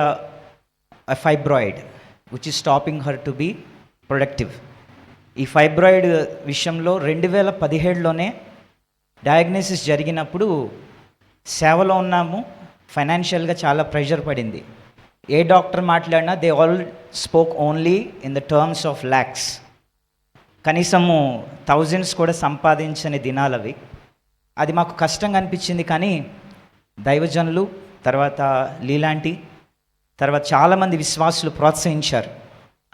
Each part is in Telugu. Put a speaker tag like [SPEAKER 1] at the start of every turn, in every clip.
[SPEAKER 1] a fibroid which is stopping her to be productive. ఈ ఫైబ్రాయిడ్ విషయంలో 2017లోనే డయాగ్నోసిస్ జరిగినప్పుడు సేవలో ఉన్నాము. ఫైనాన్షియల్గా చాలా ప్రెషర్ పడింది. ఏ డాక్టర్ మాట్లాడినా they all spoke only in the terms of lakhs. కనీసము థౌజండ్స్ కూడా సంపాదించని దినాలు అవి. అది మాకు కష్టంగా అనిపించింది. కానీ దైవజనులు, తర్వాత లీలాంటి, తర్వాత చాలామంది విశ్వాసులు ప్రోత్సహించారు.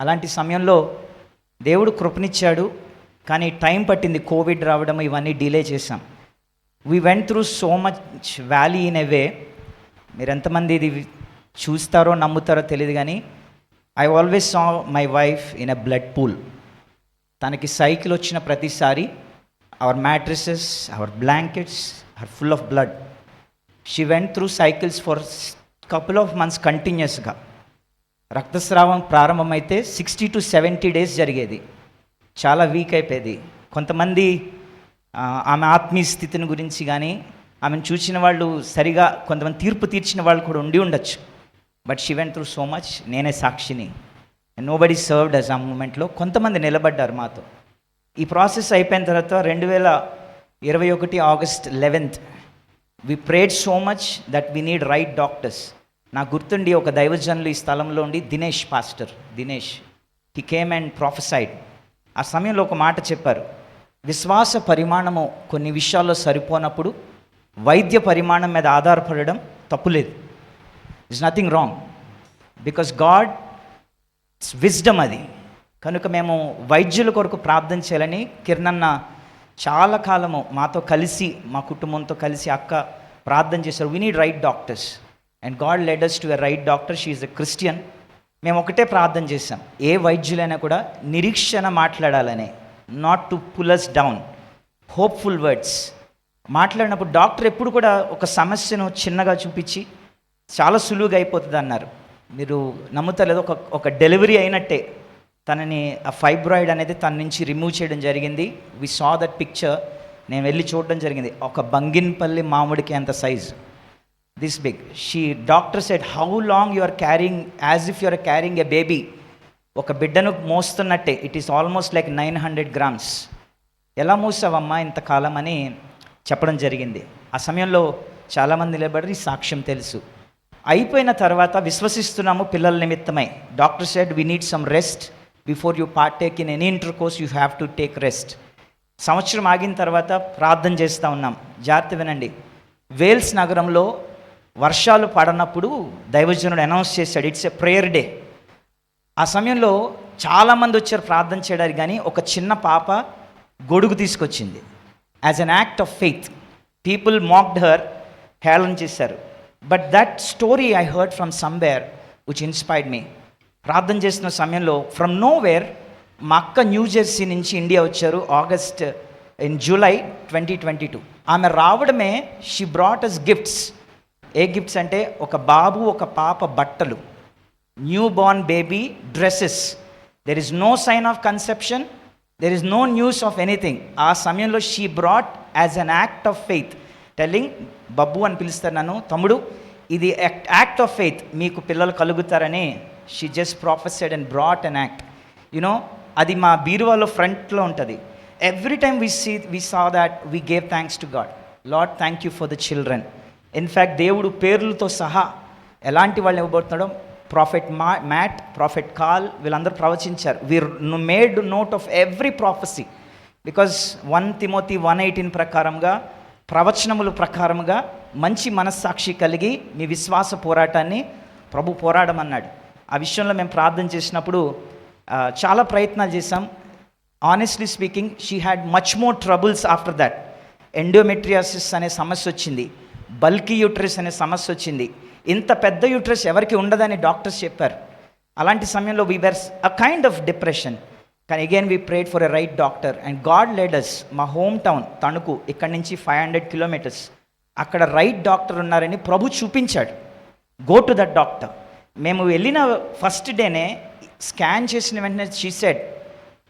[SPEAKER 1] అలాంటి సమయంలో దేవుడు కృపనిచ్చాడు. కానీ టైం పట్టింది. కోవిడ్ రావడం, ఇవన్నీ డిలే చేశాం. We went through so much valley in a way. మీరు ఎంతమంది ఇది చూస్తారో నమ్ముతారో తెలియదు, కానీ I always saw my wife in a blood pool. తనకి సైకిల్ వచ్చిన ప్రతిసారి our mattresses, our blankets are full of blood. She went through cycles for couple of months కంటిన్యూస్గా. రక్తస్రావం ప్రారంభమైతే 60 to 70 days జరిగేది. చాలా వీక్ అయిపోయేది. కొంతమంది ఆమె ఆత్మీయ స్థితిని గురించి కానీ ఆమెను చూసిన వాళ్ళు సరిగా కొంతమంది తీర్పు తీర్చిన వాళ్ళు కూడా ఉండి ఉండొచ్చు. But she went through so much. నేనే సాక్షిని. నోబడీ సర్వ్డ్ అస్ ఆ మూమెంట్లో. కొంతమంది నిలబడ్డారు మాతో. ఈ ప్రాసెస్ అయిపోయిన తర్వాత 2021 August 11th we prayed so much that we need right doctors. నాకు గుర్తుండి ఒక దైవజనులు ఈ స్థలంలో ఉండి, pastor Dinesh, he came and prophesied. ఆ సమయంలో ఒక మాట చెప్పారు, విశ్వాస పరిమాణము కొన్ని విషయాల్లో సరిపోనప్పుడు వైద్య పరిమాణం మీద ఆధారపడడం తప్పులేదు. It's nothing wrong, because God wisdom అది. కనుక మేము వైద్యుల కొరకు ప్రార్థన చేయాలని కిరణన్న చాలా కాలము మాతో కలిసి, మా కుటుంబంతో కలిసి అక్క ప్రార్థన చేశారు. We need right doctors and God led us to a right doctor. She is a Christian. మేము ఒకటే ప్రార్థన చేశాం, ఏ వైద్యులైనా కూడా నిరీక్షణ మాట్లాడాలనే, not to pull us down, hopeful words మాట్లాడినప్పుడు. డాక్టర్ ఎప్పుడు కూడా ఒక సమస్యను చిన్నగా చూపించి చాలా సులువుగా అయిపోతుంది అన్నారు. మీరు నమ్ముతలేదు, ఒక డెలివరీ అయినట్టే తనని ఆ ఫైబ్రాయిడ్ అనేది తన నుంచి రిమూవ్ చేయడం జరిగింది. We saw that picture. నేను వెళ్ళి చూడడం జరిగింది. ఒక బంగిన్పల్లి మామిడికి అంత size, this big. Doctor said, how long you are carrying, as if you are carrying a baby. ఒక బిడ్డను మోస్తున్నట్టే. It is almost like 900 grams. ఎలా మోసావమ్మా ఇంతకాలం అని చెప్పడం జరిగింది. ఆ సమయంలో చాలామంది నిలబడి ఈ సాక్ష్యం తెలుసు. అయిపోయిన తర్వాత విశ్వసిస్తున్నాము పిల్లల నిమిత్తమై. Doctor said, we need some rest before you partake in any inter course, you have to take rest. సంవత్సరం ఆగిన తర్వాత ప్రార్థన చేస్తూ ఉన్నాం. జాగ్రత్త వినండి. వేల్స్ నగరంలో వర్షాలు పడనప్పుడు దైవజనుడు అనౌన్స్ చేశాడు, ఇట్స్ ఎ ప్రేయర్ డే. ఆ సమయంలో చాలామంది వచ్చారు ప్రార్థన చేయడానికి. కానీ ఒక చిన్న పాప గొడుగు తీసుకొచ్చింది. As an act of faith people mocked her, హేళన చేశారు. But that story I heard from somewhere which inspired me. ప్రార్థన చేసిన సమయంలో ఫ్రమ్ నోవేర్ మా అక్క న్యూజెర్సీ నుంచి ఇండియా వచ్చారు July 2022. ఆమె రావడమే షీ బ్రాట్ అస్ గిఫ్ట్స్. ఏ గిఫ్ట్స్ అంటే ఒక బాబు ఒక పాప బట్టలు, newborn baby dresses. There is no sign of conception, there is no news of anything. ఆ సమయంలో she brought as an act of faith, telling, బబ్బు అని పిలుస్తారు నన్ను, తమ్ముడు ఇది యాక్ట్ ఆఫ్ ఫెయిత్, మీకు పిల్లలు కలుగుతారని. She just professed and brought an act. You know, అది మా బీరువాలో ఫ్రంట్లో ఉంటుంది. Every time we saw that we gave thanks to God. Lord, thank you for the children. In fact దేవుడు పేర్లతో సహా ఎలాంటి వాళ్ళు ఇవ్వబోతున్నాడో, ప్రాఫెట్ మ్యాట్, ప్రాఫెట్ కాల్, వీళ్ళందరూ ప్రవచించారు. We're made note of every prophecy because 1 Timothy 1:18 ప్రకారంగా, ప్రవచనముల ప్రకారముగా మంచి మనస్సాక్షి కలిగి మీ విశ్వాస పోరాటాన్ని ప్రభు పోరాడమన్నాడు. ఆ విషయంలో మేము ప్రార్థన చేసినప్పుడు చాలా ప్రయత్నాలు చేశాం. Honestly speaking, she had much more troubles after that. Endometriosis అనే సమస్య వచ్చింది, బల్కీ యూట్రస్ అనే సమస్య వచ్చింది. ఇంత పెద్ద యూట్రస్ ఎవరికి ఉండదని డాక్టర్స్ చెప్పారు. అలాంటి సమయంలో we were a kind of depression. కానీ again we prayed for a right doctor and God led us. మా హోమ్ టౌన్ తణుకు, ఇక్కడి నుంచి 500 kilometers. అక్కడ రైట్ డాక్టర్ ఉన్నారని ప్రభు చూపించాడు. Go to that doctor. మేము వెళ్ళిన ఫస్ట్ డేనే స్కాన్ చేసిన వెంటనే షీ సెడ్,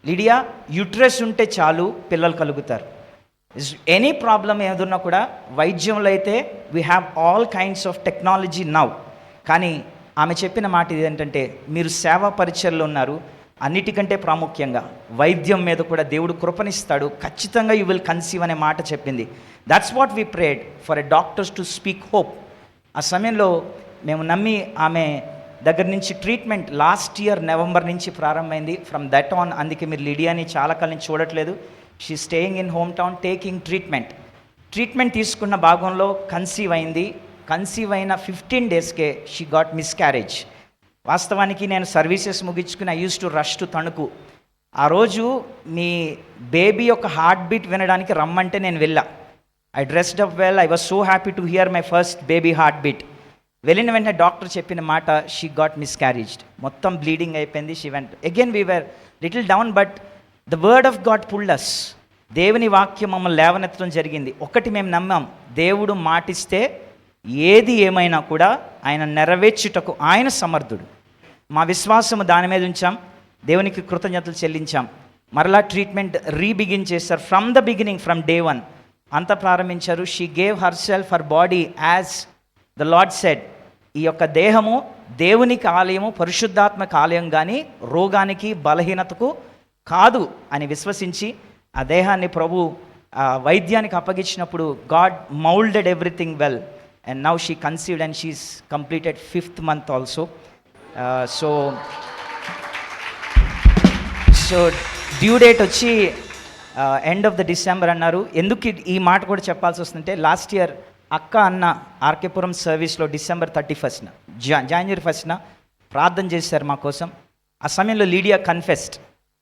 [SPEAKER 1] లిడియా, యూట్రస్ ఉంటే చాలు పిల్లలు కలుగుతారు. ఎనీ ప్రాబ్లం ఏదన్నా కూడా వైద్యంలో అయితే we have all kinds of technology now. కానీ ఆమె చెప్పిన మాట ఏంటంటే, మీరు సేవా పరిచర్లో ఉన్నారు, అన్నిటికంటే ప్రాముఖ్యంగా వైద్యం మీద కూడా దేవుడు కృపనిస్తాడు, ఖచ్చితంగా యూ విల్ కన్సీవ్ అనే మాట చెప్పింది. That's what we prayed for a doctors to speak hope. ఆ సమయంలో మేము నమ్మి ఆమె దగ్గర నుంచి ట్రీట్మెంట్ లాస్ట్ ఇయర్ నవంబర్ నుంచి ప్రారంభమైంది. ఫ్రమ్ దట్ ఆన్, అందుకే మీరు లిడియాని చాలా కాలం నుంచి చూడట్లేదు. She staying in home town taking treatment తీసుకున్న భాగంలో కన్సీవ్ అయింది. కన్సీవ్ అయిన 15 డేస్కే షీ గాట్ మిస్క్యారేజ్. వాస్తవానికి నేను సర్వీసెస్ ముగించుకుని I use to rush to Tanuku. ఆ రోజు మీ బేబీ యొక్క హార్ట్ బీట్ వినడానికి రమ్మంటే నేను వెళ్ళా. I dressed up well, I was so happy to hear my first baby heart beat. వెళ్ళిన వెంటనే డాక్టర్ చెప్పిన మాట, షీ గాట్ మిస్క్యారేజ్డ్. మొత్తం బ్లీడింగ్ అయిపోయింది. She went again, we were little down, but the word of God pulled us. దేవుని వాక్యం మమ్మల్ని లేవనెత్తడం జరిగింది. ఒకటి మేము నమ్మాం, దేవుడు మాటిస్తే ఏది ఏమైనా కూడా ఆయన నెరవేర్చుటకు ఆయన సమర్థుడు. మా విశ్వాసము దాని మీద ఉంచాం, దేవునికి కృతజ్ఞతలు చెల్లించాం. మరలా ట్రీట్మెంట్ రీబిగిన్ చేశారు. From the beginning, from day 1 అంతా ప్రారంభించారు. She gave her self, her body as the lord said. ఈ యొక్క దేహము దేవునికి ఆలయము, పరిశుద్ధాత్మక ఆలయం, కానీ రోగానికి బలహీనతకు కాదు అని విశ్వసించి ఆ దేహాన్ని ప్రభు వైద్యానికి అప్పగించినప్పుడు God moulded everything well, and now she conceived and she is completed 5th month also. So due date వచ్చి ఎండ్ ఆఫ్ ద డిసెంబర్ అన్నారు. ఎందుకు ఈ మాట కూడా చెప్పాల్సి వస్తుందంటే, లాస్ట్ ఇయర్ అక్క అన్న ఆర్కేపురం సర్వీస్లో December 31st January 1st ప్రార్థన చేశారు మా కోసం. ఆ సమయంలో లీడియా కన్ఫెస్డ్,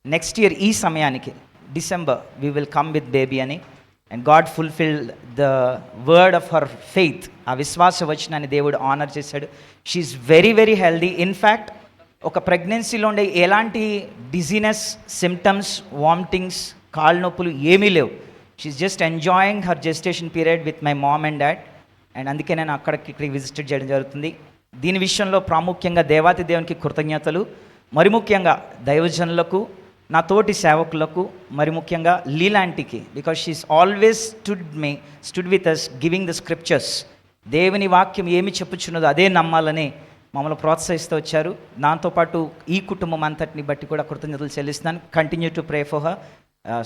[SPEAKER 1] నెక్స్ట్ ఇయర్ ఈ సమయానికి December we will come with baby అని. And God fulfilled the word of her faith. ఆ విశ్వాస వచనాన్ని దేవుడు ఆనర్ చేశాడు. She is very very healthy. In fact ఒక ప్రెగ్నెన్సీలో ఉండే ఎలాంటి డిజీనెస్, సిమ్టమ్స్, వామిటింగ్స్, కాళ్ళ నొప్పులు ఏమీ లేవు. She's just enjoying her gestation period with my mom and dad. And అందుకే నేను ఇక్కడికి విజిట్ చేయడం జరుగుతుంది. దీని విషయంలో ప్రాముఖ్యంగా దేవాతి దేవునికి కృతజ్ఞతలు, మరి ముఖ్యంగా దైవజనులకు, నా తోటి సేవకులకు, మరి ముఖ్యంగా లీలాంటికి, because she is always stood with us giving the scriptures. దేవుని వాక్యం ఏమి చెప్పుచున్నదో అదే నమ్మాలని మమ్మల్ని ప్రోత్సహిస్తూ వచ్చారు. దాంతోపాటు ఈ కుటుంబం అంతటిని బట్టి కూడా కృతజ్ఞతలు చెల్లిస్తున్నాను. Continue to pray for her.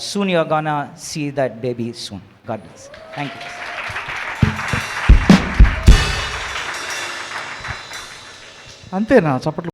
[SPEAKER 1] Soon you are gonna see that baby soon. God bless. Thank you.
[SPEAKER 2] అంతేనా? చప్పట్లు.